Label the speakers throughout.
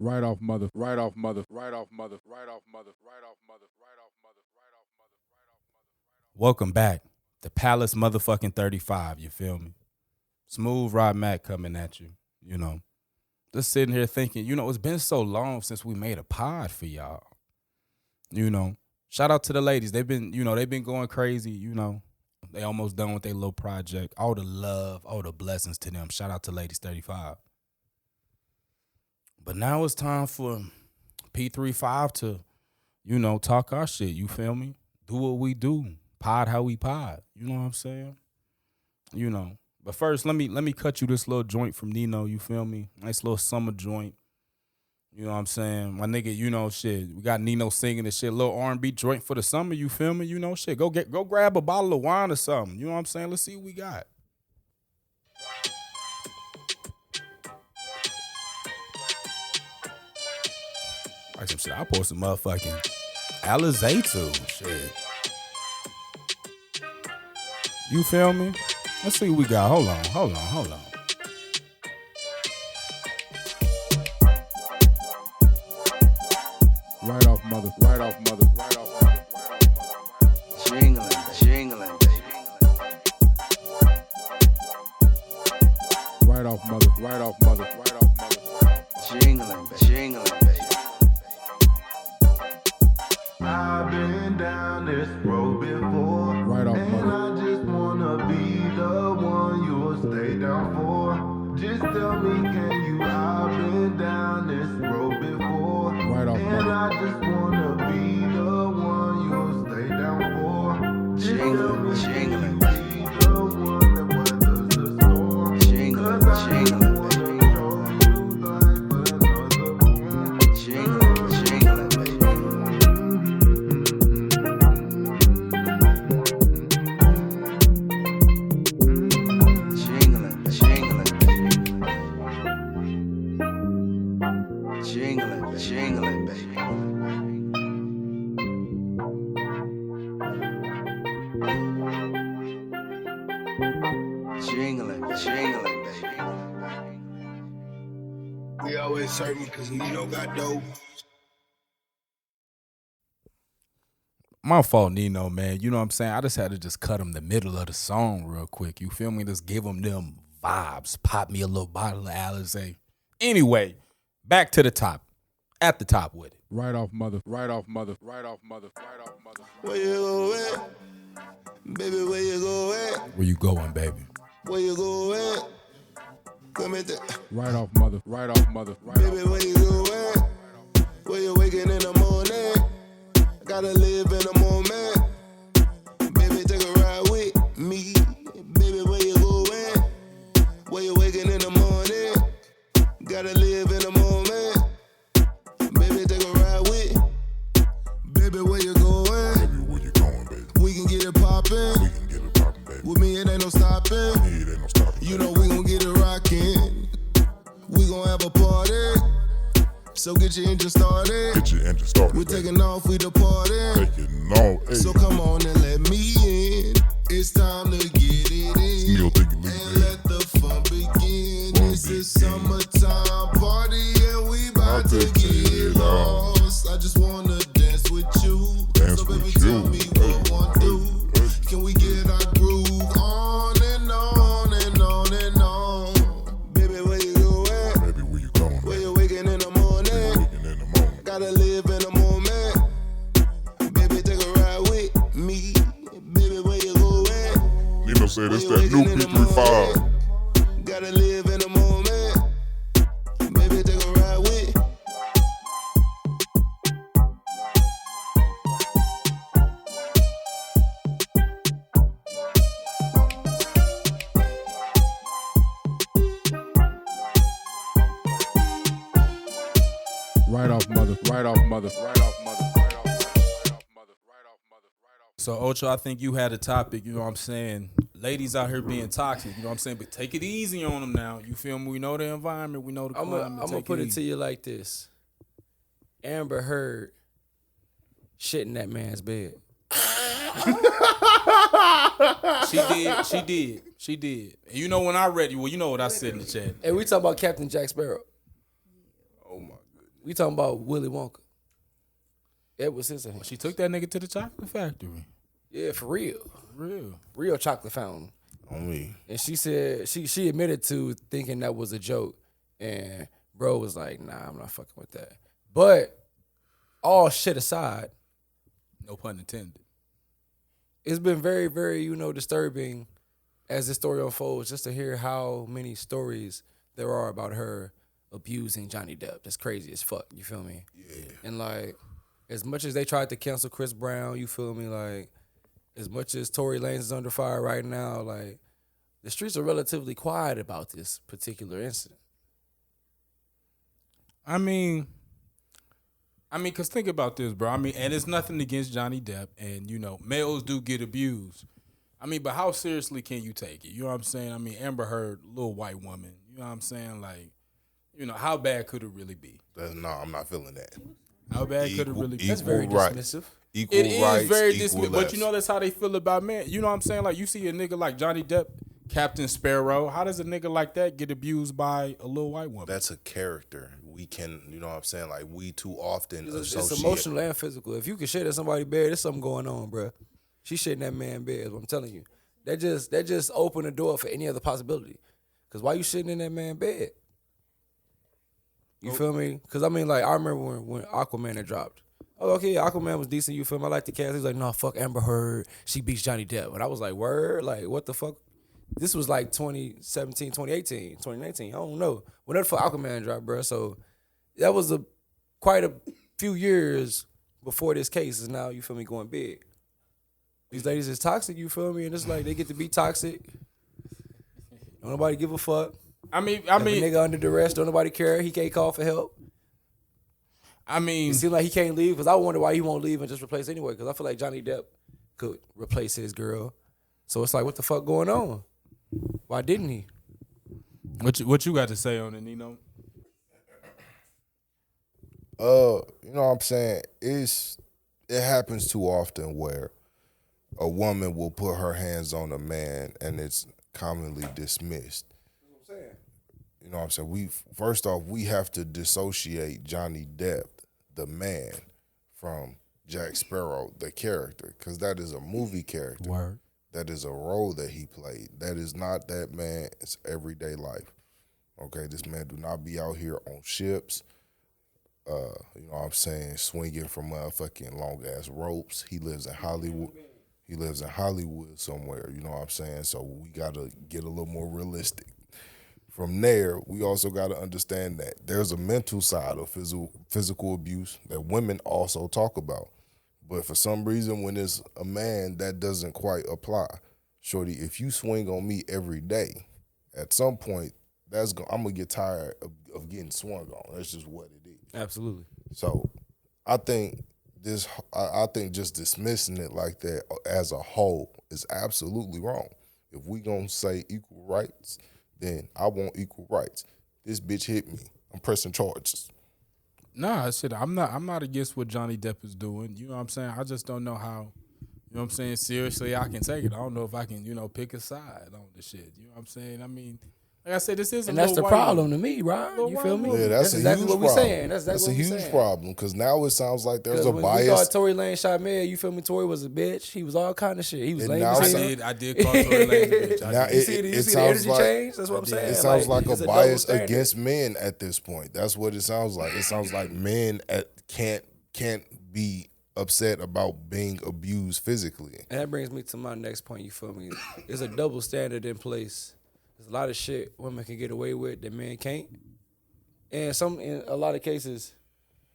Speaker 1: Right off mother, right off mother, right off mother, right off mother, right off mother, right off mother, right off mother, right off mother. Welcome back to Palace motherfucking 35, you feel me? Smooth Rod Mac coming at you, you know. Just sitting here thinking, it's been so long since we made a pod for y'all. Shout out to the ladies. They've been going crazy, They almost done with their little project. All the love, all the blessings to them. Shout out to Ladies 35. But now it's time for P35 to, talk our shit. You feel me? Do what we do. Pod how we pod. You know what I'm saying? But first, let me cut you this little joint from Nino. You feel me? Nice little summer joint. You know what I'm saying? My nigga, shit. We got Nino singing this shit. Little R&B joint for the summer. You feel me? Shit. Go grab a bottle of wine or something. You know what I'm saying? Let's see what we got. Like some shit. I pour some motherfucking Alizé too. Shit. You feel me? Let's see what we got. Hold on. Right off mother, right off mother, right off mother, right off mother.
Speaker 2: Jingling,
Speaker 1: right off mother, right off mother, right off mother.
Speaker 2: Jingling,
Speaker 3: I've been down this road before,
Speaker 1: right off
Speaker 3: and
Speaker 1: mother.
Speaker 3: I just wanna be the one you'll stay down for. Just tell me, can you? I've been down this road before,
Speaker 1: Right off
Speaker 3: and
Speaker 1: mother.
Speaker 3: I just wanna be the one you'll stay down for. Just tell me, can you be the one that weathers the storm? 'Cause I just wanna show you life another one.
Speaker 2: jingling, baby. Jingling, baby. Jingling, baby.
Speaker 4: We always certain because Nino got dope.
Speaker 1: My fault, Nino, man. You know what I'm saying? I just had to just cut him the middle of the song real quick. You feel me? Just give him them vibes. Pop me a little bottle of Alizé. Anyway, back to the top. At the top with it. Right off mother, right off mother, right off mother, right off mother.
Speaker 4: Where you go at? Baby, where you go at?
Speaker 1: Where you going, baby?
Speaker 4: Where you go at? Come at that.
Speaker 1: Right off mother, right off mother, right off
Speaker 4: Baby, where you go at? Where you waking in the morning? Gotta live in the moment. Baby, take a ride with me. Baby, where you go at? Where you waking in the morning? Gotta live in the moment. Baby, take a ride with. Baby, where you going?
Speaker 5: Baby, where you going, baby?
Speaker 4: We can get it poppin'.
Speaker 5: We can get it poppin', baby.
Speaker 4: With me, it ain't no stopping.
Speaker 5: It ain't no stopping.
Speaker 4: You know we gon' get it rockin'. We gon' have a party. So get your engine started.
Speaker 5: Get your engine started.
Speaker 4: We're
Speaker 5: baby.
Speaker 4: taking off, we departed.
Speaker 5: Taking off. Hey.
Speaker 4: So come on and let me in. It's time to get it in.
Speaker 5: Neil think you leave,
Speaker 4: And
Speaker 5: baby.
Speaker 4: let the fun begin.
Speaker 5: Fun
Speaker 4: This is
Speaker 5: begin.
Speaker 4: summertime party and we about to get lost. I just wanna dance with you.
Speaker 5: Dance
Speaker 4: So baby,
Speaker 5: with
Speaker 4: tell
Speaker 5: you.
Speaker 4: me what
Speaker 5: Hey,
Speaker 4: one do.
Speaker 5: hey.
Speaker 4: Can we get our groove on and on and on and on? Baby, where you go at?
Speaker 5: Baby, where you going,
Speaker 4: Where
Speaker 5: baby?
Speaker 4: you waking in the morning?
Speaker 5: Waking in the morning.
Speaker 4: Gotta live in the moment. Baby, take a ride with me. Baby, where you go at?
Speaker 5: Nino said it's
Speaker 4: Where
Speaker 5: that
Speaker 4: you
Speaker 5: new
Speaker 4: waking in the
Speaker 5: P35.
Speaker 4: morning? Gotta live in the moment. Baby, take a ride with.
Speaker 1: Right off mother, right off mother, right off mother, right off mother, right off mother, right off mother, right off. So Ocho, I think you had a topic, you know what I'm saying? Ladies out here being toxic, you know what I'm saying? But take it easy on them now. You feel me? We know the environment, we know the
Speaker 6: I'm
Speaker 1: climate.
Speaker 6: gonna put it to you like this: Amber Heard shit in that man's bed.
Speaker 1: She did. And you know when I read you, well, you know what I said in the chat.
Speaker 6: Hey, we talk about Captain Jack Sparrow.
Speaker 1: Oh my goodness.
Speaker 6: We talking about Willy Wonka. Edward Scissorhands.
Speaker 1: She took that nigga to the chocolate factory.
Speaker 6: Yeah, for real.
Speaker 1: Real.
Speaker 6: Chocolate fountain.
Speaker 7: On me.
Speaker 6: And she said she admitted to thinking that was a joke. And bro was like, nah, I'm not fucking with that. But all shit aside,
Speaker 1: No pun intended.
Speaker 6: it's been very, very, disturbing as this story unfolds, just to hear how many stories there are about her abusing Johnny Depp. That's crazy as fuck. You feel me?
Speaker 7: Yeah.
Speaker 6: And like, as much as they tried to cancel Chris Brown, you feel me? Like, as much as Tory Lanez is under fire right now, like, the streets are relatively quiet about this particular incident.
Speaker 1: I mean, cause think about this, bro. I mean, and it's nothing against Johnny Depp, and males do get abused. I mean, but how seriously can you take it? You know what I'm saying? I mean, Amber Heard, little white woman. You know what I'm saying? Like, how bad could it really be?
Speaker 7: No, I'm not feeling that.
Speaker 1: How bad could it really be?
Speaker 6: That's very
Speaker 7: right.
Speaker 6: dismissive.
Speaker 7: Equal
Speaker 1: It
Speaker 7: rights,
Speaker 1: is very
Speaker 7: equal
Speaker 1: dismissive,
Speaker 7: left.
Speaker 1: but that's how they feel about men. You know what I'm saying? Like, you see a nigga like Johnny Depp, Captain Sparrow. How does a nigga like that get abused by a little white woman?
Speaker 7: That's a character. We can, you know what I'm saying? Like, we too often
Speaker 6: It's
Speaker 7: associate.
Speaker 6: emotional and physical. If you can shit in somebody's bed, there's something going on, bro. She shit in that man's bed, is what I'm telling you. That just opened the door for any other possibility. Because why you shitting in that man's bed? You feel me? Because, I mean, like, I remember when Aquaman had dropped. Oh, okay, Aquaman was decent, you feel me? I like the cast. He was like, no, fuck Amber Heard. She beats Johnny Depp. And I was like, word? Like, what the fuck? This was like 2017, 2018, 2019. I don't know. Whenever the fuck Aquaman dropped, bro. So that was quite a few years before this case is now, you feel me, going big. These ladies is toxic, you feel me? And it's like they get to be toxic. Don't nobody give a fuck.
Speaker 1: I mean,
Speaker 6: If a nigga under duress, don't nobody care. He can't call for help. It seems like he can't leave because I wonder why he won't leave and just replace anyway. Because I feel like Johnny Depp could replace his girl. So it's like, what the fuck going on? Why didn't he?
Speaker 1: What you got to say on it, Nino?
Speaker 7: You know what I'm saying? It happens too often where a woman will put her hands on a man and it's commonly dismissed. You know what I'm saying? First off, we have to dissociate Johnny Depp, the man, from Jack Sparrow, the character, because that is a movie character.
Speaker 1: Word.
Speaker 7: That is a role that he played. That is not that man's everyday life. Okay, this man do not be out here on ships. You know what I'm saying? Swinging from motherfucking long ass ropes. He lives in Hollywood. He lives in Hollywood somewhere. You know what I'm saying? So we gotta get a little more realistic. From there, we also got to understand that there's a mental side of physical abuse that women also talk about. But for some reason, when it's a man, that doesn't quite apply. Shorty, if you swing on me every day, at some point, I'm going to get tired of getting swung on. That's just what it is.
Speaker 6: Absolutely.
Speaker 7: So I think just dismissing it like that as a whole is absolutely wrong. If we going to say equal rights, then I want equal rights. This bitch hit me. I'm pressing charges.
Speaker 1: Nah, shit, I'm not against what Johnny Depp is doing. You know what I'm saying? I just don't know how, you know what I'm saying, seriously I can take it. I don't know if I can, pick a side on the shit. You know what I'm saying? I mean, like I said, this is a
Speaker 6: And that's the
Speaker 1: little
Speaker 6: problem to me, Rod. You feel me?
Speaker 7: Yeah, that's a
Speaker 6: exactly
Speaker 7: huge
Speaker 6: what we're
Speaker 7: problem.
Speaker 6: saying. That's
Speaker 7: a
Speaker 6: what we're
Speaker 7: huge
Speaker 6: saying.
Speaker 7: problem because now it sounds like there's a
Speaker 6: When we
Speaker 7: bias.
Speaker 6: thought Tory Lanez shot Meg, you feel me? Tory was a bitch. He was all kind of shit. He was
Speaker 7: And
Speaker 6: lame
Speaker 7: now
Speaker 6: as
Speaker 7: it
Speaker 6: hell.
Speaker 7: sounds-
Speaker 1: I did call Tory Lanez a bitch. I
Speaker 7: Now
Speaker 1: did.
Speaker 6: You see the
Speaker 7: sounds
Speaker 6: energy
Speaker 7: like-
Speaker 6: change? That's what I'm saying.
Speaker 7: It sounds like
Speaker 6: it's
Speaker 7: a
Speaker 6: double
Speaker 7: bias
Speaker 6: standard.
Speaker 7: against men at this point. That's what it sounds like. It sounds like men can't be upset about being abused physically.
Speaker 6: And that brings me to my next point, you feel me? There's a double standard in place. There's a lot of shit women can get away with that men can't. And in a lot of cases,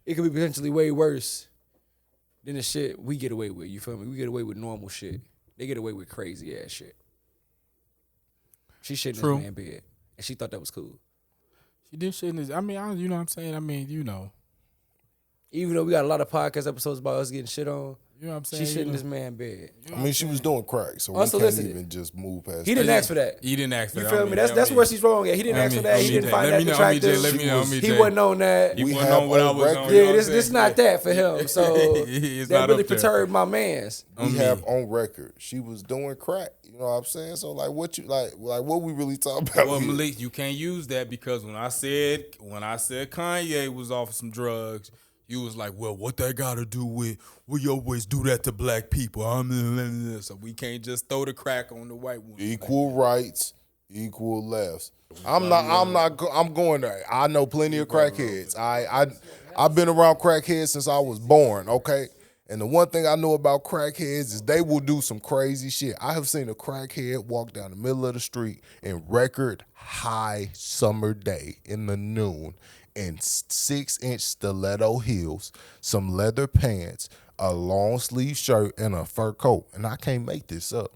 Speaker 6: it could be potentially way worse than the shit we get away with, you feel me? We get away with normal shit. They get away with crazy ass shit. She shit in
Speaker 1: True.
Speaker 6: this man's bed. And she thought that was cool.
Speaker 1: She did shit in this. I mean, you know what I'm saying? I mean,
Speaker 6: Even though we got a lot of podcast episodes about us getting shit on,
Speaker 1: You know what I'm saying?
Speaker 6: She shit in
Speaker 1: You
Speaker 6: this
Speaker 1: know?
Speaker 6: man bed.
Speaker 7: I mean, she was doing crack, so we can't
Speaker 6: Unsolicited.
Speaker 7: even just move past.
Speaker 6: He didn't
Speaker 7: that.
Speaker 6: ask for that.
Speaker 1: He didn't ask for
Speaker 6: You
Speaker 1: that.
Speaker 6: feel me? That's where she's wrong at. He didn't ask for that. He didn't find that attractive.
Speaker 1: Let me know.
Speaker 6: He wasn't on that.
Speaker 1: He
Speaker 7: We
Speaker 1: wasn't
Speaker 7: have
Speaker 1: on what I
Speaker 7: on
Speaker 1: was
Speaker 7: record-
Speaker 1: on. you know
Speaker 6: Yeah,
Speaker 1: what I'm
Speaker 6: this
Speaker 1: saying?
Speaker 6: not that for him. So
Speaker 1: It's
Speaker 6: that
Speaker 1: not
Speaker 6: really
Speaker 1: up there.
Speaker 6: perturbed my man's.
Speaker 7: We have on record she was doing crack. You know what I'm saying? So like, what you like what we really talking about?
Speaker 1: Well,
Speaker 7: here?
Speaker 1: Malik, you can't use that because when I said Kanye was off some drugs, you was like, well, what that got to do with we always do that to black people? So we can't just throw the crack on the white woman.
Speaker 7: Equal rights, equal lefts. I'm going there. I know plenty of crackheads. I've been around crackheads since I was born, okay? And the one thing I know about crackheads is they will do some crazy shit. I have seen a crackhead walk down the middle of the street in record high summer day in the noon in 6-inch stiletto heels, some leather pants, a long sleeve shirt, and a fur coat. And I can't make this up.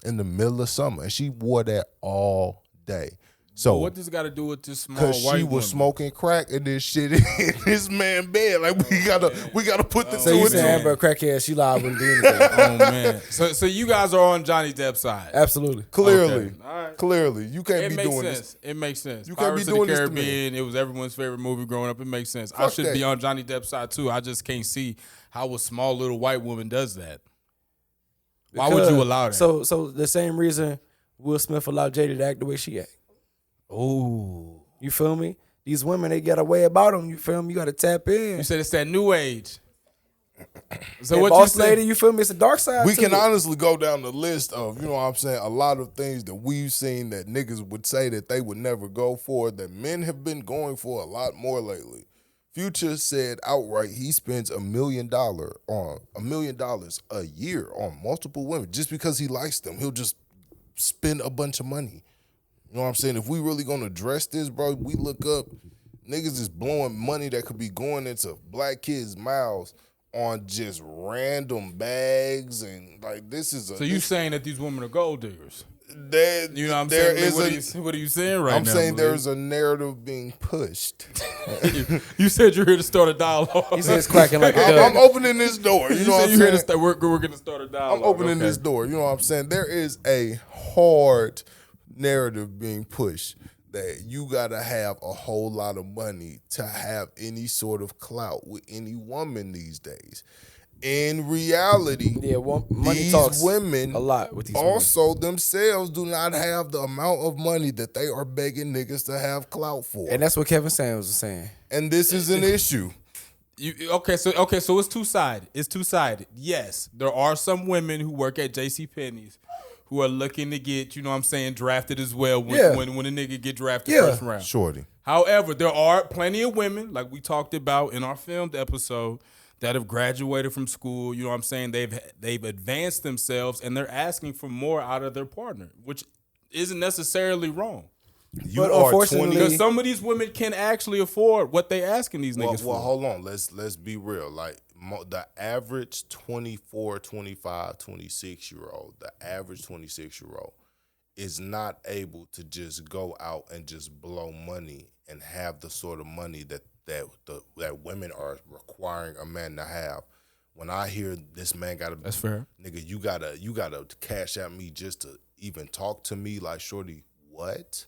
Speaker 7: In the middle of summer. And she wore that all day. So
Speaker 1: what does it got to do with this small
Speaker 7: because
Speaker 1: white
Speaker 7: she
Speaker 1: woman?
Speaker 7: was smoking crack and this shit in this man bed. Like we gotta put the
Speaker 6: So
Speaker 7: two
Speaker 6: you
Speaker 7: and two.
Speaker 6: saying Amber crackhead? She lied, wouldn't do anything.
Speaker 1: Oh man. So you guys are on Johnny Depp's side.
Speaker 6: Absolutely.
Speaker 7: Clearly,
Speaker 1: Okay. All right.
Speaker 7: clearly, you can't
Speaker 1: It
Speaker 7: be
Speaker 1: makes
Speaker 7: doing
Speaker 1: sense.
Speaker 7: this.
Speaker 1: It makes sense.
Speaker 7: You can't be
Speaker 1: Pirates
Speaker 7: doing
Speaker 1: of the
Speaker 7: this to me.
Speaker 1: Caribbean. It was everyone's favorite movie growing up. It makes sense. I
Speaker 7: Fuck
Speaker 1: should
Speaker 7: that.
Speaker 1: be on Johnny Depp's side too. I just can't see how a small little white woman does that. Why would you allow that?
Speaker 6: So the same reason Will Smith allowed Jada to act the way she act.
Speaker 1: oh,
Speaker 6: You feel me? These women, they got a way about them. You feel me? You got to tap in.
Speaker 1: you said it's that new age. So
Speaker 6: That
Speaker 1: what
Speaker 6: boss
Speaker 1: you
Speaker 6: lady,
Speaker 1: say?
Speaker 6: you feel me? It's a dark side.
Speaker 7: We
Speaker 6: to
Speaker 7: can
Speaker 6: it.
Speaker 7: honestly go down the list of, you know what I'm saying, a lot of things that we've seen that niggas would say that they would never go for, that men have been going for a lot more lately. Future said outright he spends $1 million a year on multiple women just because he likes them. He'll just spend a bunch of money. You know what I'm saying? If we really gonna address this, bro, we look up niggas is blowing money that could be going into black kids' mouths on just random bags and like this is a.
Speaker 1: So you saying that these women are gold diggers? You know what I'm
Speaker 7: there
Speaker 1: saying?
Speaker 7: is
Speaker 1: What are you saying right
Speaker 7: I'm
Speaker 1: now?
Speaker 7: saying
Speaker 1: Malik?
Speaker 7: there's a narrative being pushed.
Speaker 1: You said you're here to start a dialogue.
Speaker 6: He said it's cracking like a
Speaker 7: I'm
Speaker 6: dub.
Speaker 7: opening this door. You know what I'm
Speaker 1: you're here to
Speaker 7: saying?
Speaker 1: start. We're going to start a dialogue.
Speaker 7: I'm opening
Speaker 1: Okay.
Speaker 7: this door. You know what I'm saying? There is a hard narrative being pushed that you gotta have a whole lot of money to have any sort of clout with any woman these days. In reality,
Speaker 6: Yeah, money
Speaker 7: these
Speaker 6: talks
Speaker 7: women
Speaker 6: a lot with these women.
Speaker 7: also themselves do not have the amount of money that they are begging niggas to have clout for.
Speaker 6: And that's what Kevin Samuels was saying.
Speaker 7: And this is an issue.
Speaker 1: So it's two-sided. It's two-sided. Yes, there are some women who work at JCPenney's who are looking to get, you know what I'm saying, drafted as well when
Speaker 6: Yeah.
Speaker 1: when a nigga get drafted
Speaker 6: Yeah.
Speaker 1: first round.
Speaker 7: Shorty.
Speaker 1: However, there are plenty of women, like we talked about in our filmed episode, that have graduated from school. You know what I'm saying? They've advanced themselves and they're asking for more out of their partner, which isn't necessarily wrong.
Speaker 7: You
Speaker 6: But
Speaker 7: are
Speaker 6: unfortunately-
Speaker 7: 20.
Speaker 1: Because some of these women can actually afford what they asking these
Speaker 7: Well,
Speaker 1: niggas
Speaker 7: well,
Speaker 1: for.
Speaker 7: hold on. Let's be real. Like the average 24, 25, 26-year-old, the average 26-year-old is not able to just go out and just blow money and have the sort of money that women are requiring a man to have. When I hear this man gotta,
Speaker 1: That's fair.
Speaker 7: nigga, you gotta cash at me just to even talk to me, like shorty. What?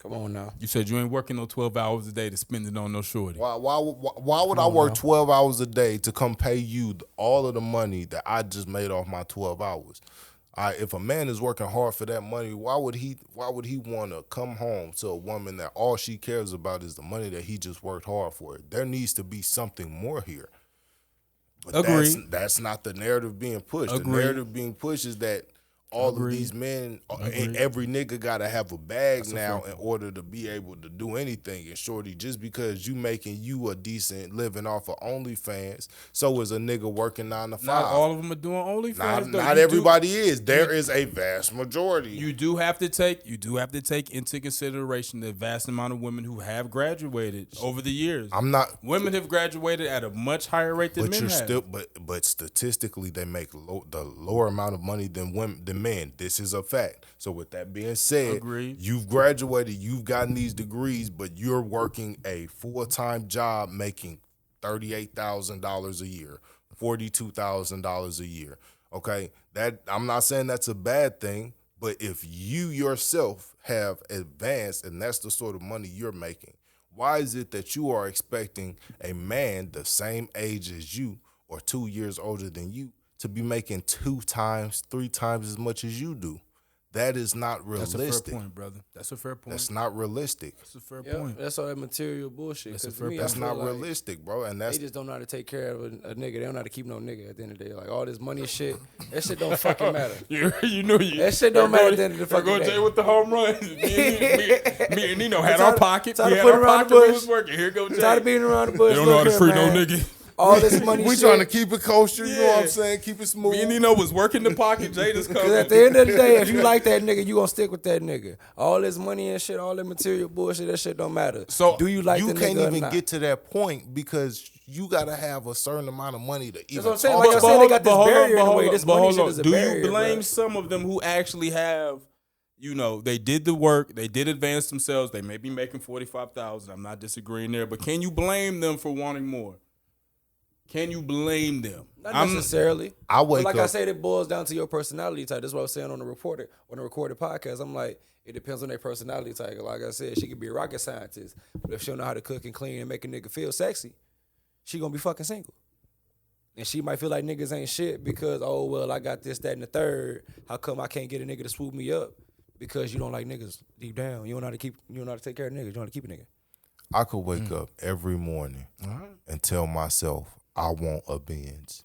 Speaker 6: Come on now.
Speaker 1: You said you ain't working no 12 hours a day to spend it on no shorty.
Speaker 7: Why would I work 12 hours a day to come pay you all of the money that I just made off my 12 hours? If a man is working hard for that money, why would he want to come home to a woman that all she cares about is the money that he just worked hard for? There needs to be something more here. But
Speaker 1: Agreed.
Speaker 7: that's not the narrative being pushed.
Speaker 1: Agreed.
Speaker 7: The narrative being pushed is that all of these men, and every nigga gotta have a bag now in order to be able to do anything. And shorty, just because you making you a decent living off of OnlyFans, so is a nigga working 9 to 5.
Speaker 1: Not all of them are doing OnlyFans. though.
Speaker 7: Not
Speaker 1: You
Speaker 7: everybody is. There is a vast majority.
Speaker 1: You do have to take into consideration the vast amount of women who have graduated over the years.
Speaker 7: I'm not.
Speaker 1: Women have graduated at a much higher rate than
Speaker 7: But
Speaker 1: men
Speaker 7: you're
Speaker 1: have.
Speaker 7: still. But statistically, they make the lower amount of money than women than men. This is a fact. So with that being said,
Speaker 1: Agreed.
Speaker 7: you've graduated, you've gotten these degrees, but you're working a full-time job making $38,000 a year, $42,000 a year. Okay, that I'm not saying that's a bad thing, but if you yourself have advanced and that's the sort of money you're making, why is it that you are expecting a man the same age as you or 2 years older than you to be making 2 times, 3 times as much as you do? That is not
Speaker 1: That's
Speaker 7: realistic.
Speaker 1: a fair point, brother. That's a fair point.
Speaker 7: That's not realistic.
Speaker 1: That's a fair
Speaker 6: Yeah,
Speaker 1: point.
Speaker 6: that's all that material bullshit.
Speaker 1: That's a
Speaker 6: 'Cause to
Speaker 1: fair
Speaker 6: me,
Speaker 1: point.
Speaker 6: I
Speaker 7: That's
Speaker 6: feel
Speaker 7: not
Speaker 6: like
Speaker 7: realistic, bro. And
Speaker 6: They
Speaker 7: that's
Speaker 6: just don't know how to take care of a nigga. They don't know how to keep no nigga at the end of the day. Like all this money and shit, that shit don't fucking matter.
Speaker 1: You know you.
Speaker 6: That shit don't matter at the end of the fucking
Speaker 1: go
Speaker 6: day.
Speaker 1: Jay with the home run. me and Nino had our pocket.
Speaker 6: tired
Speaker 1: We
Speaker 6: of
Speaker 1: had our
Speaker 6: putting around the
Speaker 1: pocket. We
Speaker 6: bush.
Speaker 1: was working. Here go Jay.
Speaker 6: Tired of being around the bush.
Speaker 1: They don't know how to
Speaker 6: Look
Speaker 1: free
Speaker 6: here,
Speaker 1: no
Speaker 6: man.
Speaker 1: nigga.
Speaker 6: All this money
Speaker 7: we
Speaker 6: shit.
Speaker 7: trying to keep it kosher, you know what
Speaker 1: Yeah.
Speaker 7: I'm saying? Keep it smooth.
Speaker 1: Me and Nino was working the pocket. Jay just
Speaker 6: Because
Speaker 1: coming.
Speaker 6: at the end of the day, if you like that nigga, you gonna stick with that nigga. All this money and shit, all that material bullshit, that shit don't matter.
Speaker 1: So,
Speaker 6: do you like
Speaker 7: you
Speaker 6: the
Speaker 7: can't
Speaker 6: nigga or
Speaker 7: even
Speaker 6: not?
Speaker 7: get to that point because you gotta have a certain amount of money to even
Speaker 6: what I'm saying.
Speaker 7: talk
Speaker 6: Like I
Speaker 7: about
Speaker 6: said, they got this
Speaker 1: hold on,
Speaker 6: barrier in
Speaker 1: but
Speaker 6: the
Speaker 1: hold
Speaker 6: way.
Speaker 1: on,
Speaker 6: This
Speaker 1: but
Speaker 6: money
Speaker 1: hold
Speaker 6: shit
Speaker 1: on.
Speaker 6: is a
Speaker 1: Do
Speaker 6: barrier.
Speaker 1: you blame
Speaker 6: bruh.
Speaker 1: some of them who actually have, they did the work, they did advance themselves, they may be making 45,000. I'm not disagreeing there, but can you blame them for wanting more? Can you blame them?
Speaker 6: Not necessarily.
Speaker 7: I wake
Speaker 6: But like I
Speaker 7: up-
Speaker 6: said, it boils down to your personality type. That's what I was saying on the recorded podcast. I'm like, it depends on their personality type. Like I said, she could be a rocket scientist, but if she don't know how to cook and clean and make a nigga feel sexy, she gonna be fucking single. And she might feel like niggas ain't shit because, oh well, I got this, that, and the third. How come I can't get a nigga to swoop me up? Because you don't like niggas deep down. You don't know how to take care of niggas. You don't know how to keep a nigga.
Speaker 7: I could wake up every morning and tell myself I want a Benz.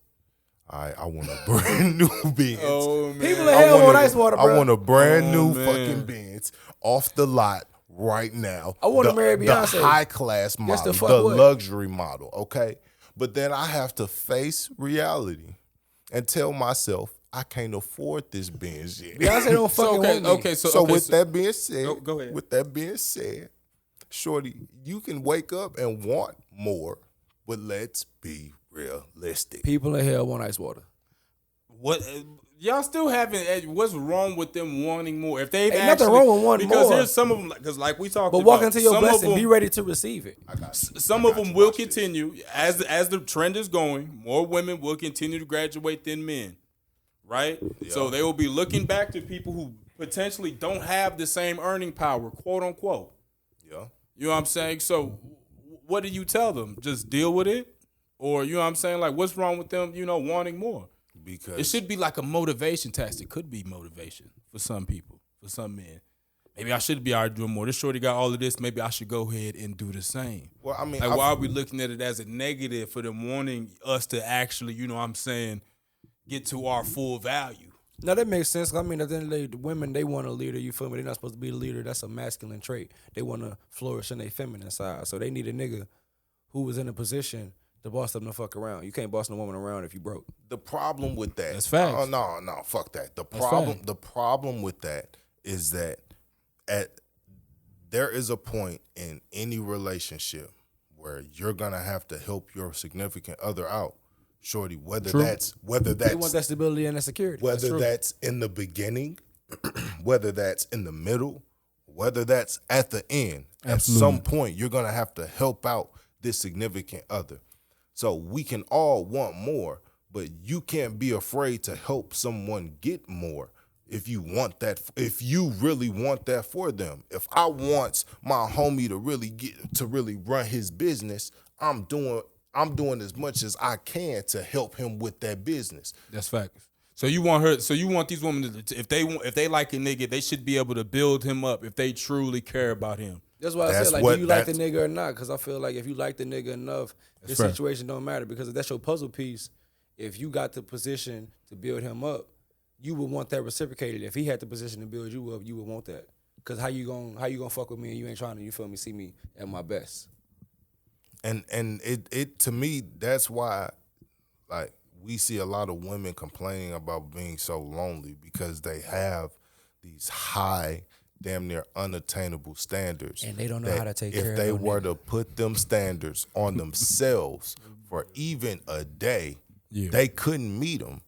Speaker 7: I want a brand new Benz.
Speaker 1: Oh, man.
Speaker 6: People in hell want ice water, bro.
Speaker 7: I want a brand new
Speaker 1: man.
Speaker 7: fucking Benz off the lot right now.
Speaker 6: I wanna marry Beyonce.
Speaker 7: The high class model,
Speaker 6: the fuck
Speaker 7: the
Speaker 6: what?
Speaker 7: luxury model, okay? But then I have to face reality and tell myself I can't afford this Benz yet.
Speaker 6: Beyonce don't fucking want me.
Speaker 7: So with that being said,
Speaker 1: Go ahead.
Speaker 7: With that being said, shorty, you can wake up and want more, but let's be realistic.
Speaker 6: People in hell want ice water.
Speaker 1: What y'all still haven't? What's wrong with them wanting more? If they've
Speaker 6: Ain't
Speaker 1: actually,
Speaker 6: nothing wrong with wanting
Speaker 1: because
Speaker 6: more.
Speaker 1: here's some of them, because like we talked
Speaker 6: But
Speaker 1: about,
Speaker 6: walk into your
Speaker 1: some of
Speaker 6: blessing,
Speaker 1: them-
Speaker 6: be ready to receive it.
Speaker 1: Some of them will continue as the trend is going. More women will continue to graduate than men, right? So they will be looking back to people who potentially don't have the same earning power, quote unquote.
Speaker 7: Yeah.
Speaker 1: You know what I'm saying? So what do you tell them? Just deal with it, or you know what I'm saying? Like, what's wrong with them? Wanting more.
Speaker 7: Because
Speaker 1: It should be like a motivation test. It could be motivation for some people, for some men. Maybe I should be out doing more. This shorty got all of this. Maybe I should go ahead and do the same.
Speaker 7: well, I mean,
Speaker 1: Like, why are we looking at it as a negative for them wanting us to actually, you know what I'm saying, get to our full value?
Speaker 6: Now that makes sense. I mean, at the end of the day, the women, they want a leader. You feel me? They're not supposed to be a leader. That's a masculine trait. They want to flourish in their feminine side. So they need a nigga who was in a position to boss them the fuck around. You can't boss no woman around if you broke.
Speaker 7: the problem with that.
Speaker 1: That's facts.
Speaker 7: Oh, no, fuck that.
Speaker 1: facts.
Speaker 7: The problem with that is that there is a point in any relationship where you're gonna have to help your significant other out, shorty. Whether that's
Speaker 6: They want that stability and that security.
Speaker 7: whether that's in the beginning, whether that's in the middle, whether that's at the end. At some point, you're gonna have to help out this significant other. So we can all want more, but you can't be afraid to help someone get more if you want that, if you really want that for them. If I want my homie to really run his business, I'm doing as much as I can to help him with that business.
Speaker 1: That's facts. So you want these women to, if they like a nigga, they should be able to build him up if they truly care about him.
Speaker 6: That's why I
Speaker 7: That's
Speaker 6: said, like,
Speaker 7: what-
Speaker 6: do you like the
Speaker 7: that's-
Speaker 6: nigga or not? Because I feel like if you like the nigga enough, this
Speaker 1: fair.
Speaker 6: situation don't matter. Because if that's your puzzle piece, if you got the position to build him up, you would want that reciprocated. If he had the position to build you up, you would want that. Because how you gonna fuck with me and you ain't trying to, you feel me, see me at my best?
Speaker 7: And it to me, that's why, like, we see a lot of women complaining about being so lonely because they have these high, damn near unattainable standards.
Speaker 6: And they don't know
Speaker 7: that
Speaker 6: how to take care
Speaker 7: if
Speaker 6: of
Speaker 7: they
Speaker 6: no
Speaker 7: were
Speaker 6: nigga.
Speaker 7: to put them standards on themselves for even a day,
Speaker 1: Yeah.
Speaker 7: they couldn't meet them.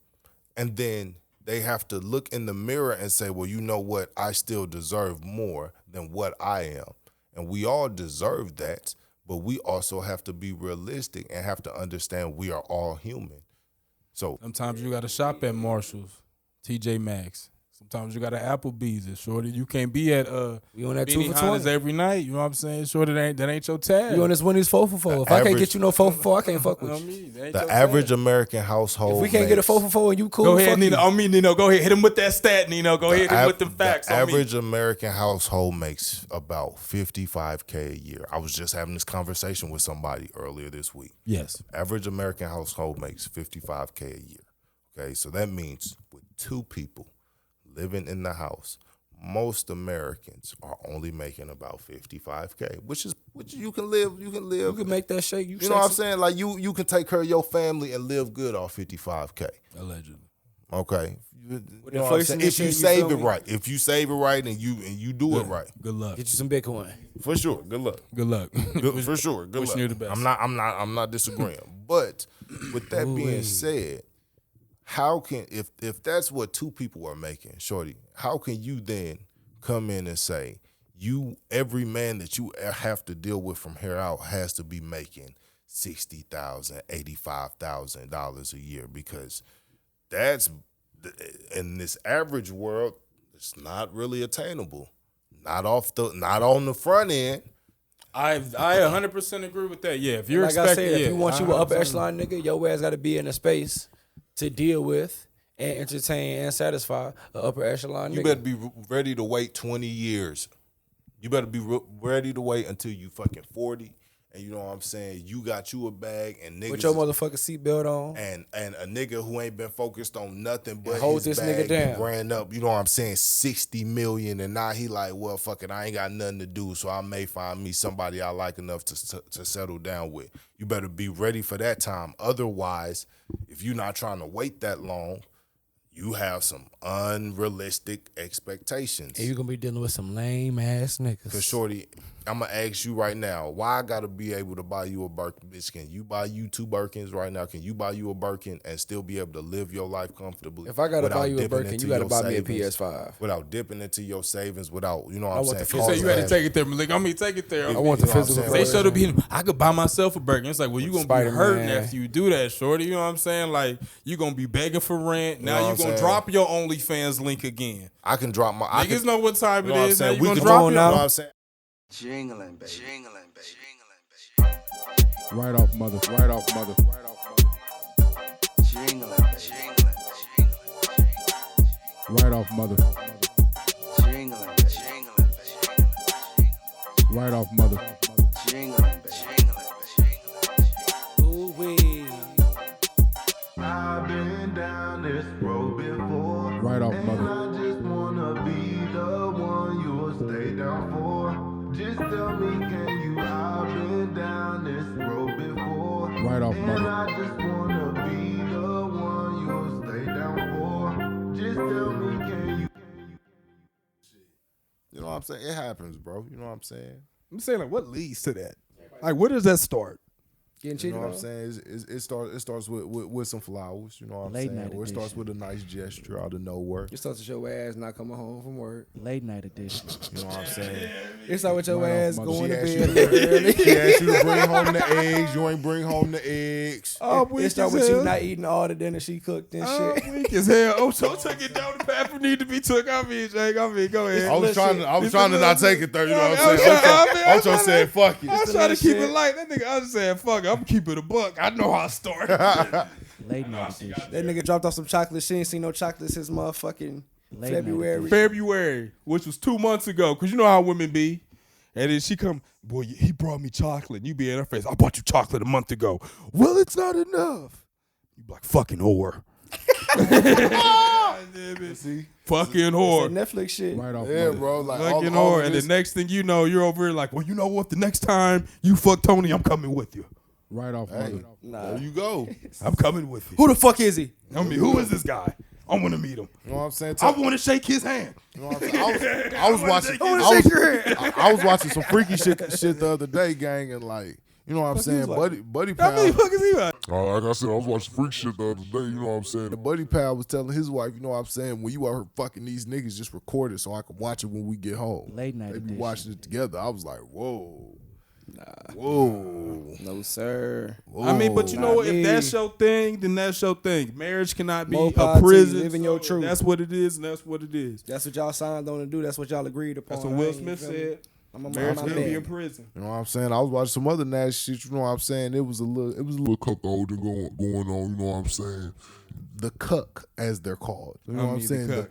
Speaker 7: And then they have to look in the mirror and say, well, you know what? I still deserve more than what I am. And we all deserve that, but we also have to be realistic and have to understand we are all human. So
Speaker 1: Sometimes you gotta shop at Marshalls, TJ Maxx. Sometimes you got to Applebee's and shorty. You can't be at
Speaker 6: We on that 2
Speaker 1: Benny
Speaker 6: for
Speaker 1: Hanna's
Speaker 6: 20.
Speaker 1: every night. You know what I'm saying? Shorty, that ain't your tag.
Speaker 6: You on this Wendy's 4 for 4. If I can't
Speaker 7: average-
Speaker 6: get you no 4 for 4, I can't fuck
Speaker 1: You know
Speaker 6: with
Speaker 1: what I
Speaker 6: you.
Speaker 1: mean? That ain't
Speaker 7: the
Speaker 1: your
Speaker 7: average
Speaker 1: tag.
Speaker 7: American household.
Speaker 6: If we can't get a
Speaker 7: makes-
Speaker 6: 4 for 4 and you cool,
Speaker 1: Go ahead,
Speaker 6: fuck
Speaker 1: Nino.
Speaker 6: you.
Speaker 1: On me, Nino. Go ahead. Hit him with that stat, Nino. Go ahead. Hit him with them facts.
Speaker 7: The
Speaker 1: on me.
Speaker 7: average American household makes about $55K a year. I was just having this conversation with somebody earlier this week.
Speaker 1: Yes.
Speaker 7: Average American household makes $55K a year. Okay, so that means with 2 people living in the house, most Americans are only making about $55K, which you can live. You can live.
Speaker 6: You can make that shake.
Speaker 7: You know what I'm saying? Like you can take care of your family and live good off $55K.
Speaker 1: Allegedly.
Speaker 7: Okay. You
Speaker 6: With
Speaker 7: know what I'm
Speaker 6: inflation
Speaker 7: saying?
Speaker 6: and
Speaker 7: If you
Speaker 6: shit, you
Speaker 7: save
Speaker 6: feel
Speaker 7: it
Speaker 6: me?
Speaker 7: right, if you save it right and you do it right,
Speaker 1: Good luck.
Speaker 6: Get you some Bitcoin.
Speaker 7: for sure. Good luck.
Speaker 1: Good luck.
Speaker 7: Good, for sure. Good
Speaker 1: Wishing
Speaker 7: luck.
Speaker 1: you the best.
Speaker 7: I'm not disagreeing. But with that being said, how can if that's what 2 people are making, shorty, how can you then come in and say every man that you have to deal with from here out has to be making $60,000, $85,000 a year? Because that's in this average world, it's not really attainable. Not on the front end.
Speaker 1: I 100% agree with that. Yeah, if you're
Speaker 6: Like I
Speaker 1: expecting,
Speaker 6: said,
Speaker 1: yeah,
Speaker 6: if you want you an upper
Speaker 1: 100%.
Speaker 6: echelon nigga, your ass got to be in a space to deal with and entertain and satisfy an upper echelon
Speaker 7: You
Speaker 6: nigga.
Speaker 7: better be ready to wait 20 years. You better be ready to wait until you fucking 40. And you know what I'm saying? You got you a bag and niggas.
Speaker 6: With your motherfucking seatbelt on.
Speaker 7: and a nigga who ain't been focused on nothing but
Speaker 6: hold
Speaker 7: his
Speaker 6: this
Speaker 7: bag
Speaker 6: nigga down.
Speaker 7: and ran up, you know what I'm saying, 60 million, and now he like, well, fuck it, I ain't got nothing to do, so I may find me somebody I like enough to settle down with. You better be ready for that time. Otherwise, if you're not trying to wait that long, you have some unrealistic expectations.
Speaker 6: And you going to be dealing with some lame ass niggas.
Speaker 7: Cause shorty, I'm gonna ask you right now, why I gotta be able to buy you a Birkin? Bitch, can you buy you 2 Birkins right now? Can you buy you a Birkin and still be able to live your life comfortably?
Speaker 6: If I got to
Speaker 7: without
Speaker 6: buy you a
Speaker 7: dipping
Speaker 6: Birkin,
Speaker 7: into
Speaker 6: you got to
Speaker 7: your
Speaker 6: buy me a
Speaker 7: savings,
Speaker 6: PS5.
Speaker 7: without dipping into your savings, without, you know what
Speaker 6: I
Speaker 7: I'm
Speaker 6: want
Speaker 7: saying?
Speaker 6: the
Speaker 1: You said you had to
Speaker 7: causing-
Speaker 1: take it there, Malik. I mean, take it there.
Speaker 6: I want the
Speaker 7: You know what I'm
Speaker 6: physical
Speaker 7: saying?
Speaker 1: They
Speaker 6: version.
Speaker 1: should have been. I could buy myself a Birkin. It's like, well, you gonna be
Speaker 6: Spider-Man.
Speaker 1: hurting after you do that, shorty. You know what I'm saying? Like, you gonna be begging for rent.
Speaker 7: know
Speaker 1: Now
Speaker 7: what
Speaker 1: you
Speaker 7: I'm
Speaker 1: gonna
Speaker 7: saying?
Speaker 1: drop your OnlyFans link again.
Speaker 7: I can drop my.
Speaker 1: Niggas know what time
Speaker 7: you
Speaker 1: it
Speaker 7: know what I'm
Speaker 1: is. Now
Speaker 7: saying?
Speaker 1: you
Speaker 7: We
Speaker 1: gonna
Speaker 7: can
Speaker 1: drop
Speaker 6: on
Speaker 1: your.
Speaker 6: now.
Speaker 7: You know what I'm saying?
Speaker 2: Jingling, baby. Jingling, baby.
Speaker 5: Right off mother. Right off mother. Right off mother.
Speaker 2: Jingling, baby. Jingling,
Speaker 5: Right off mother.
Speaker 2: jingling, jingling,
Speaker 5: Right off mother.
Speaker 2: jingling,
Speaker 6: Ooh-wee.
Speaker 3: I've been down this road before.
Speaker 5: Right off
Speaker 3: And
Speaker 5: mother.
Speaker 3: I just wanna be the one you'll stay down for. Just tell me, can you? I've been down this road before.
Speaker 5: Right off
Speaker 3: And
Speaker 5: mother.
Speaker 3: I just wanna be the one you'll stay down for. Just tell me, can you?
Speaker 7: You know what I'm saying? It happens, bro. You know what I'm saying?
Speaker 8: I'm saying, like, what leads to that? Like, where does that start?
Speaker 6: Getting
Speaker 7: You
Speaker 6: cheated
Speaker 7: know what
Speaker 6: on.
Speaker 7: I'm saying? It starts with some flowers. You know what I'm
Speaker 9: Late
Speaker 7: saying?
Speaker 9: night
Speaker 7: Or it starts
Speaker 9: edition.
Speaker 7: with a nice gesture out of nowhere.
Speaker 6: It starts with your ass not coming home from work.
Speaker 9: Late night edition.
Speaker 7: You know what I'm saying?
Speaker 6: It starts with your
Speaker 5: Right off,
Speaker 6: ass
Speaker 5: mother.
Speaker 6: going to
Speaker 7: She asked
Speaker 6: bed
Speaker 7: you
Speaker 6: a little early.
Speaker 7: She asked you to bring home the eggs. You ain't bring home the eggs.
Speaker 6: It starts with you not eating all the dinner she cooked and shit.
Speaker 8: Weak as hell. Ocho took it down the path it need to be took. I mean, Jake, go ahead.
Speaker 7: I was trying
Speaker 8: It's
Speaker 7: to
Speaker 8: a
Speaker 7: not
Speaker 8: little-
Speaker 7: take it there. You know what
Speaker 8: I
Speaker 7: I'm
Speaker 8: was
Speaker 7: saying?
Speaker 8: trying- I mean, I was
Speaker 7: Ocho
Speaker 8: trying
Speaker 7: said, "Fuck it."
Speaker 8: I was
Speaker 6: a
Speaker 8: trying to
Speaker 6: little
Speaker 8: keep
Speaker 6: shit.
Speaker 8: it light. That nigga, I was saying, fuck it. I'm keeping it a buck. I know how I started.
Speaker 9: Late night edition.
Speaker 6: That nigga dropped off some chocolate. She ain't seen no chocolate since motherfucking
Speaker 9: Late night
Speaker 6: February.
Speaker 8: February, which was 2 months ago, because you know how women be. And then she come, boy, he brought me chocolate. And you be in her face, I bought you chocolate a month ago. Well, it's not enough. You be like, fucking whore.
Speaker 7: See?
Speaker 8: Fucking
Speaker 6: That
Speaker 8: whore.
Speaker 6: Netflix shit.
Speaker 5: Right off
Speaker 7: Yeah,
Speaker 5: mother.
Speaker 7: bro. Like
Speaker 8: Fucking
Speaker 7: all
Speaker 8: whore.
Speaker 7: of
Speaker 8: And the
Speaker 7: this,
Speaker 8: next thing you know, you're over here like, well, you know what? The next time you fuck Tony, I'm coming with you.
Speaker 5: Right off
Speaker 7: hey,
Speaker 5: mother.
Speaker 6: Nah.
Speaker 7: there you go.
Speaker 8: I'm coming with you.
Speaker 6: Who the fuck is he?
Speaker 8: I mean, who is this guy? I want to meet him.
Speaker 7: You know what I'm saying?
Speaker 8: I want to shake his hand.
Speaker 7: You know what I'm saying? I was watching.
Speaker 8: I wanna
Speaker 7: I was-
Speaker 8: shake your hand.
Speaker 7: I was watching some freaky shit the other day, gang, and like, you know what I'm saying? Buddy
Speaker 8: How many
Speaker 7: Pal.
Speaker 8: fuck is he like?
Speaker 5: Like I said, I was watching freak shit the other day. You know what I'm saying?
Speaker 7: The Buddy Pal was telling his wife, you know what I'm saying? When you out here fucking these niggas, just record it so I can watch it when we get home.
Speaker 9: Late night
Speaker 7: They be
Speaker 9: edition.
Speaker 7: watching it together. I was like, whoa. Whoa.
Speaker 6: No, sir.
Speaker 1: I mean, but you know what? If
Speaker 6: me.
Speaker 1: that's your thing, then that's your thing. Marriage cannot be
Speaker 6: More
Speaker 1: a
Speaker 6: power to you,
Speaker 1: prison.
Speaker 6: living your
Speaker 1: so
Speaker 6: truth.
Speaker 1: That's what it is, and that's what it is.
Speaker 6: That's what y'all signed on to do. That's what y'all agreed upon.
Speaker 1: That's what Will
Speaker 6: I ain't
Speaker 1: Smith
Speaker 6: feel me?
Speaker 1: said.
Speaker 6: I'm on
Speaker 1: Marriage
Speaker 6: my
Speaker 1: can't be in
Speaker 6: bed.
Speaker 1: prison.
Speaker 7: You know what I'm saying? I was watching some other nasty shit. You know what I'm saying? It was a little
Speaker 5: Little cuckolding going on, you know what I'm saying?
Speaker 7: the cuck, as they're called. You know what I'm saying?
Speaker 1: The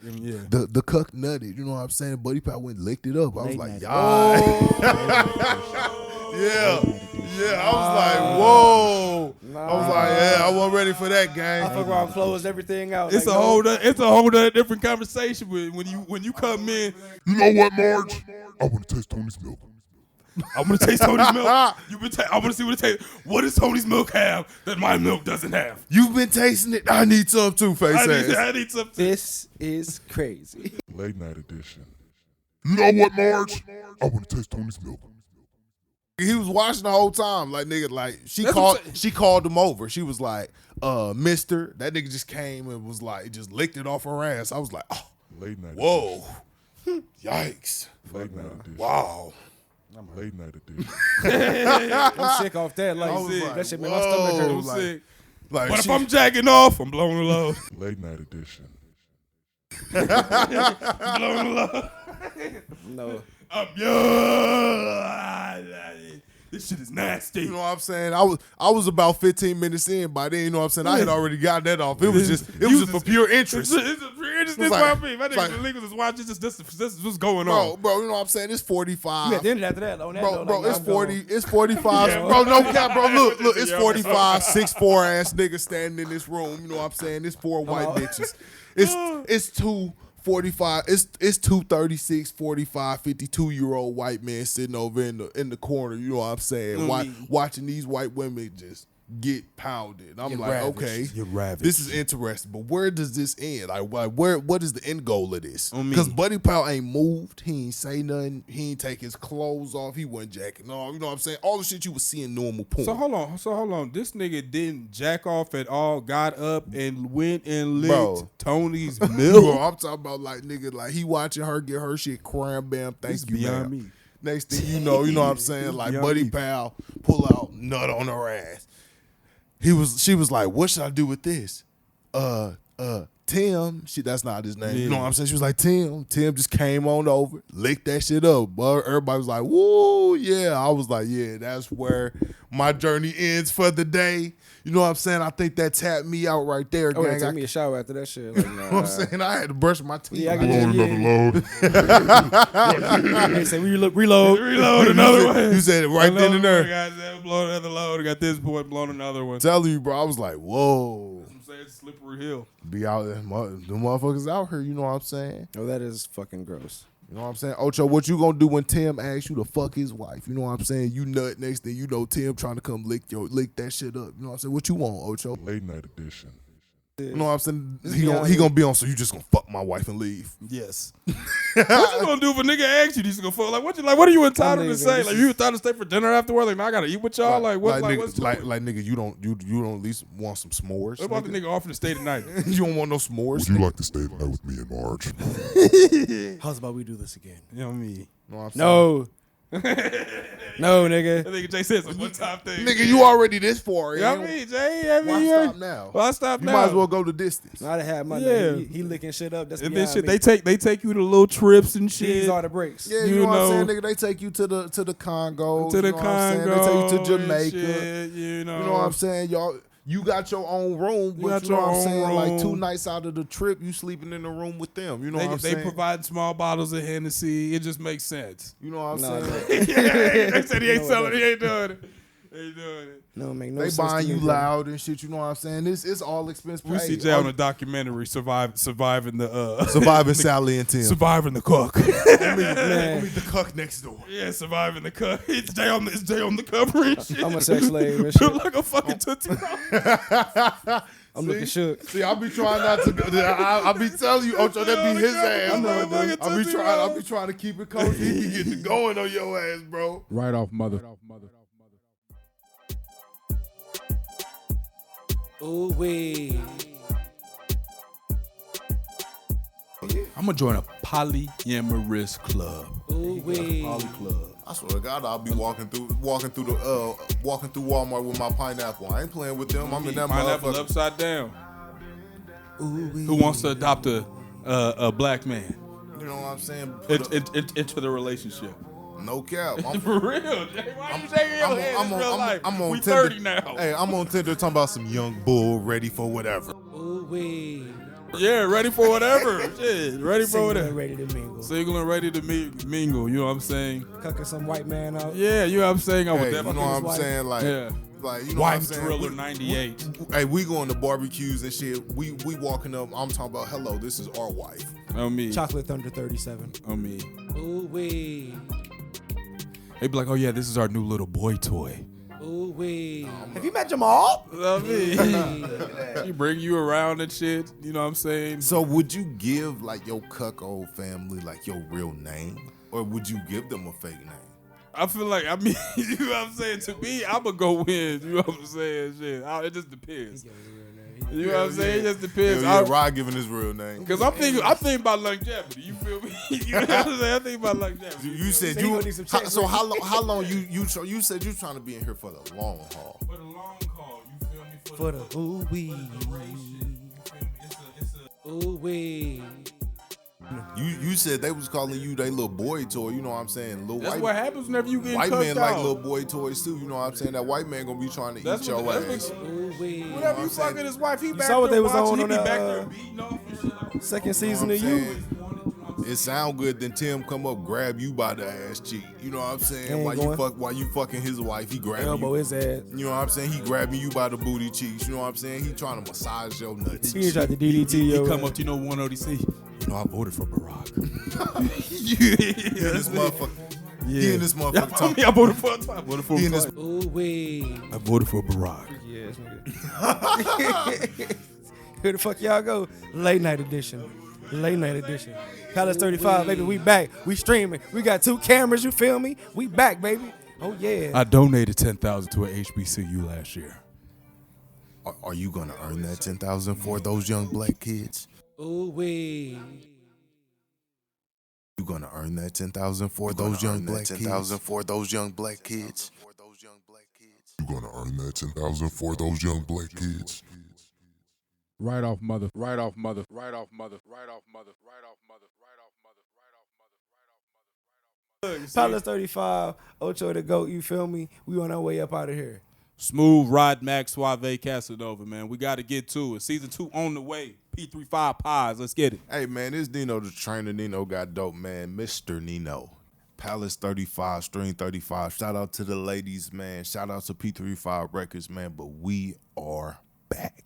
Speaker 1: cuck,
Speaker 7: The cuck nutted. You know what I'm saying? Buddy Pal went and licked it up. I was
Speaker 9: Late
Speaker 7: like,
Speaker 9: night.
Speaker 7: yeah. Yeah. I was like, whoa. I was like, yeah, I wasn't ready for that,
Speaker 6: I
Speaker 7: gang.
Speaker 6: fuck around, closed everything out.
Speaker 1: It's
Speaker 6: like,
Speaker 1: a
Speaker 6: no.
Speaker 1: whole nother different conversation when you come in.
Speaker 5: You know what, Marge? I want to taste Tony's milk.
Speaker 1: I want to taste Tony's milk. I want to see what it tastes. What does Tony's milk have that my milk doesn't have?
Speaker 7: You've been tasting it. I need some too, face ass.
Speaker 1: I need some.
Speaker 6: This is crazy.
Speaker 5: Late night edition. You know what, Marge? I want to taste Tony's milk.
Speaker 7: He was watching the whole time. Like, nigga, like, she
Speaker 1: That's what
Speaker 7: called him over. She was like, mister. That nigga just came and was like, just licked it off her ass. I was like, oh,
Speaker 5: Late night
Speaker 7: whoa. Yikes.
Speaker 5: edition. Late night edition.
Speaker 7: Wow.
Speaker 5: Late night edition.
Speaker 6: I'm sick off that. Like,
Speaker 7: I was like,
Speaker 6: that shit made my stomach hurt.
Speaker 7: whoa,
Speaker 1: I'm
Speaker 7: like-
Speaker 1: sick.
Speaker 7: Like,
Speaker 1: But if
Speaker 7: she-
Speaker 1: I'm jacking off, I'm blowing the load.
Speaker 5: Late night edition.
Speaker 1: Blowing the load.
Speaker 6: No.
Speaker 1: This shit is nasty.
Speaker 7: You know what I'm saying? I was about 15 minutes in by then, you know what I'm saying? I had already got that off. It was just for pure interest.
Speaker 1: It's a pure interest. This
Speaker 7: like-
Speaker 1: why me. My
Speaker 7: it's like-
Speaker 1: niggas illegal is watching. This is what's going
Speaker 7: Bro,
Speaker 1: on.
Speaker 7: you know what I'm saying? It's 45.
Speaker 6: Yeah, then after that, on that
Speaker 7: Bro,
Speaker 6: note,
Speaker 7: bro,
Speaker 6: like,
Speaker 7: it's
Speaker 6: I'm
Speaker 7: 40.
Speaker 6: gone.
Speaker 7: It's 45.
Speaker 1: Yeah,
Speaker 7: bro, no cap, bro. Look, it's
Speaker 1: Yeah.
Speaker 7: 45, 6'4" ass niggas standing in this room. You know what I'm saying? It's 4 white bitches. It's 245. It's 236, 45, 52-year-old white men sitting over in the corner. You know what I'm saying? Watching these white women just get pounded. I'm like,
Speaker 1: ravaged.
Speaker 7: okay,
Speaker 1: You're ravaged.
Speaker 7: this is interesting, but where does this end? Like, what is the end goal of this?
Speaker 1: On me.
Speaker 7: Because Buddy Pal ain't moved. He ain't say nothing. He ain't take his clothes off. He wasn't jacking off. You know what I'm saying? All the shit you would see in normal porn.
Speaker 1: So hold on. This nigga didn't jack off at all. Got up and went and licked
Speaker 7: Bro.
Speaker 1: Tony's
Speaker 7: Bro,
Speaker 1: milk.
Speaker 7: I'm talking about like nigga, like he watching her get her shit cram bam. Thank
Speaker 1: It's
Speaker 7: you,
Speaker 1: beyond
Speaker 7: ma'am.
Speaker 1: me.
Speaker 7: Next thing you know what I'm saying? Like
Speaker 1: beyond
Speaker 7: Buddy
Speaker 1: me.
Speaker 7: Pal pull out nut on her ass. She was like, what should I do with this? Tim, that's not his name. You know what I'm saying? She was like, Tim just came on over, licked that shit up. But everybody was like, woo, yeah. I was like, yeah, that's where my journey ends for the day. You know what I'm saying? I think that tapped me out right there,
Speaker 6: Oh, yeah,
Speaker 7: gang.
Speaker 6: take me a shower after that shit. Like,
Speaker 7: You know what I'm saying? I had to brush my teeth.
Speaker 6: Yeah, I
Speaker 7: Like,
Speaker 6: get
Speaker 5: Blowing another load.
Speaker 6: They say reload.
Speaker 1: Reload another one.
Speaker 7: You said it right then and there.
Speaker 1: Got blown another load. Got this boy blown another one.
Speaker 7: Telling you, bro, I was like, whoa.
Speaker 1: I'm saying it's slippery hill.
Speaker 7: Be out there, the motherfuckers out here, you know what I'm saying?
Speaker 6: Oh, that is fucking gross.
Speaker 7: You know what I'm saying? Ocho, what you gonna do when Tim asks you to fuck his wife? You know what I'm saying? You nut, next thing you know, Tim trying to come lick that shit up. You know what I'm saying? What you want, Ocho?
Speaker 5: Late night edition.
Speaker 7: You know what I'm saying? He gonna be on, so you just gonna fuck my wife and leave.
Speaker 1: Yes. What you gonna do if a nigga asks you these gonna fuck? Like what are you entitled to say? Like you entitled to stay for dinner afterward? Like man, I gotta eat with y'all. Like what? Like,
Speaker 7: nigga,
Speaker 1: what's to it?
Speaker 7: like nigga, you don't at least want some s'mores.
Speaker 1: What about the nigga offering to stay tonight?
Speaker 7: You don't want no s'mores.
Speaker 5: Would you like to stay tonight with me and Marge?
Speaker 6: How's about we do this again?
Speaker 1: You know what I mean?
Speaker 7: You know what I'm saying?
Speaker 6: No. No, nigga.
Speaker 1: I think Jay said some one time thing.
Speaker 7: Nigga, you already this far.
Speaker 1: You know
Speaker 7: Yeah,
Speaker 1: what I mean, Jay?
Speaker 7: Why
Speaker 1: you
Speaker 7: stop now?
Speaker 1: Well, I stop
Speaker 7: You
Speaker 1: now.
Speaker 7: might as well go the distance.
Speaker 6: I'd have had my
Speaker 1: Yeah.
Speaker 6: name. He licking shit up. That's
Speaker 1: And then
Speaker 6: beyond
Speaker 1: shit,
Speaker 6: me.
Speaker 1: they take you to little trips and shit.
Speaker 6: These are the breaks.
Speaker 7: Yeah,
Speaker 1: You
Speaker 7: you know what I'm
Speaker 1: know.
Speaker 7: saying, nigga. They take you to the Congo.
Speaker 1: To the
Speaker 7: you know what I'm saying?
Speaker 1: Congo.
Speaker 7: They take you to
Speaker 1: and
Speaker 7: Jamaica.
Speaker 1: shit, you know.
Speaker 7: You know what I'm saying? Y'all, you got your own room, but
Speaker 1: got
Speaker 7: you know
Speaker 1: your
Speaker 7: what I'm
Speaker 1: own
Speaker 7: saying? Like
Speaker 1: room.
Speaker 7: 2 nights out of the trip, you sleeping in the room with them. You know what I'm
Speaker 1: They
Speaker 7: saying?
Speaker 1: provide small bottles of Hennessy. It just makes sense.
Speaker 7: You know what I'm
Speaker 6: No,
Speaker 7: saying?
Speaker 1: They said he ain't
Speaker 6: No, it
Speaker 1: selling. He ain't doing it. He ain't doing it.
Speaker 6: No, make no
Speaker 7: They
Speaker 6: sense.
Speaker 7: buying
Speaker 6: to
Speaker 7: you
Speaker 6: me, bro.
Speaker 7: loud and shit. You know what I'm saying? It's all expense
Speaker 1: We see
Speaker 7: paid.
Speaker 1: Jay on a documentary surviving the
Speaker 7: Surviving Sally and Tim.
Speaker 1: surviving the cook.
Speaker 6: Man,
Speaker 7: Meet the cuck next door.
Speaker 1: Yeah, surviving the cook. It's Jay on the cover and shit.
Speaker 6: I'm a sex slave and
Speaker 1: Feel
Speaker 6: shit.
Speaker 1: like a fucking Tootsie Roll.
Speaker 6: I'm looking shook.
Speaker 7: See, I be trying not to. I be telling you, Ocho, that be his ass.
Speaker 1: I'm
Speaker 7: bro.
Speaker 1: like a Tootsie Roll.
Speaker 7: I be trying to keep it cozy. He be getting going on your ass, bro.
Speaker 5: Right off mother.
Speaker 6: Ooh wee.
Speaker 1: I'm gonna join a polyamorous club.
Speaker 6: Ooh wee.
Speaker 1: Poly club.
Speaker 10: I swear to God, I'll be walking through Walmart with my pineapple. I ain't playing with them. I'm in that
Speaker 8: Pineapple
Speaker 10: motherfucker.
Speaker 8: upside down. Who wants to adopt a black man
Speaker 10: You know what I'm saying?
Speaker 8: into the relationship?
Speaker 10: No cap.
Speaker 8: For real, Jay. Why you shaking your head? It's real life.
Speaker 10: I'm on
Speaker 8: We
Speaker 10: Tinder.
Speaker 8: 30 now.
Speaker 10: Hey, I'm on Tinder talking about some young bull ready for whatever.
Speaker 6: Ooh wee.
Speaker 8: Yeah, ready for whatever. Shit, ready for
Speaker 6: Single
Speaker 8: whatever.
Speaker 6: and ready to mingle.
Speaker 8: Single and ready to mingle. You know what I'm saying?
Speaker 6: Cucking some white man out.
Speaker 8: Yeah, you know what I'm saying? I would
Speaker 10: Hey, you
Speaker 8: definitely.
Speaker 10: know what I'm saying? Like,
Speaker 8: Yeah.
Speaker 10: like you know what I'm
Speaker 8: Wife
Speaker 10: saying?
Speaker 8: Driller 98.
Speaker 10: Hey, we going to barbecues and shit. We walking up. I'm talking about, hello, this is our wife.
Speaker 8: On me.
Speaker 6: Chocolate Thunder 37.
Speaker 8: On me.
Speaker 6: Ooh wee.
Speaker 8: They be like, oh yeah, this is our new little boy toy.
Speaker 6: Ooh wee. Have you met Jamal?
Speaker 8: I mean, she bring you around and shit. You know what I'm saying?
Speaker 10: So would you give like your cuckold family like your real name, or would you give them a fake name?
Speaker 8: I feel like, I mean, you know what I'm saying? To me, I'm going to go win. You know what I'm saying? Shit. It just depends. You know what I'm saying? It just depends.
Speaker 10: Yeah, Rod giving his real name.
Speaker 8: Because I'm thinking about longevity. You feel me? You know what I'm saying? I think about longevity.
Speaker 10: You said you. So how long you said you trying to be in here for the long haul?
Speaker 8: For the long haul, you feel me?
Speaker 6: For the ooh wee. Ooh wee.
Speaker 10: You said they was calling you they little boy toy. You know what I'm saying? Little
Speaker 8: That's
Speaker 10: white,
Speaker 8: what happens whenever you get
Speaker 10: white
Speaker 8: cussed
Speaker 10: man
Speaker 8: out.
Speaker 10: like little boy toys too. You know what I'm saying? That white man gonna be trying to eat your ass.
Speaker 6: Ooh wee.
Speaker 8: Whenever you fucking his wife, he back
Speaker 6: saw what
Speaker 8: there
Speaker 6: they was
Speaker 8: watching.
Speaker 6: on
Speaker 8: He
Speaker 6: on
Speaker 8: be
Speaker 6: the,
Speaker 8: back there beating off and shit. Like,
Speaker 6: Second season
Speaker 10: You
Speaker 6: of
Speaker 10: know what I'm
Speaker 6: you.
Speaker 10: saying? It sound good. Then Tim come up, grab you by the ass cheek. You know what I'm saying?
Speaker 6: Ain't
Speaker 10: While you fucking his wife, he grabbing
Speaker 6: Elbow
Speaker 10: you.
Speaker 6: his ass.
Speaker 10: You know what I'm saying? He grabbing you by the booty cheeks. You know what I'm saying? He trying to massage your nuts.
Speaker 6: He tried to DDT
Speaker 8: he
Speaker 6: your
Speaker 8: come up to, you know, 1ODC. You know, I voted for Barack.
Speaker 10: Yeah, this motherfucker.
Speaker 8: Yeah.
Speaker 10: He in this motherfucker
Speaker 8: I
Speaker 10: talking.
Speaker 8: voted for him. I voted for
Speaker 10: He
Speaker 8: him.
Speaker 10: in this.
Speaker 6: Ooh wee.
Speaker 8: I voted for Barack.
Speaker 6: Yes, nigga. Where the fuck y'all go? Late night edition. Late night edition. Palace 35, baby. We back. We streaming. We got 2 cameras. You feel me? We back, baby. Oh yeah.
Speaker 8: I donated $10,000 to an HBCU last year.
Speaker 10: Are you gonna earn that $10,000 for those young black kids?
Speaker 6: Ooh wee.
Speaker 10: You gonna earn that $10,000 for those young black kids? $10,000 for those young black kids.
Speaker 5: You gonna earn that $10,000 for those young black kids?
Speaker 8: Right off mother, right off mother, right off mother, right off mother, right off mother, right off mother, right off mother, right off mother.
Speaker 6: Palace 35, Ocho the GOAT. You feel me? We on our way up out of here.
Speaker 8: Smooth, Rod, Max, Suave, Casanova, man. We got to get to it. Season 2 on the way. P35 Pods. Let's get it.
Speaker 10: Hey man, this Nino the trainer. Nino got dope, man. Mr. Nino. Palace 35, Stream 35. Shout out to the ladies, man. Shout out to P35 Records, man. But we are back.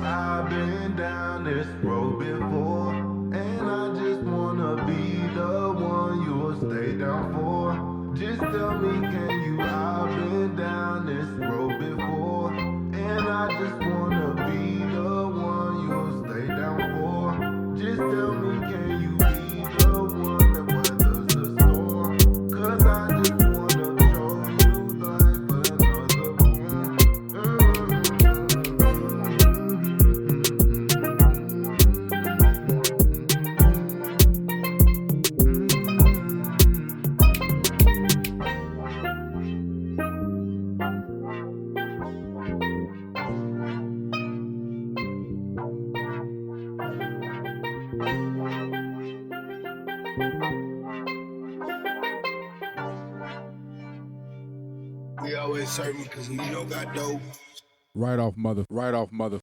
Speaker 3: I've been down this road before, and I just wanna be the one you'll stay down for. Just tell me, can you? I've been down this road before, and I just wanna be the one you'll stay down for. Just tell me, can you be the one that weathers the storm? 'Cause I just wanna show you life another
Speaker 4: We always serving because Nino got dope.
Speaker 8: Right off mother, right off mother.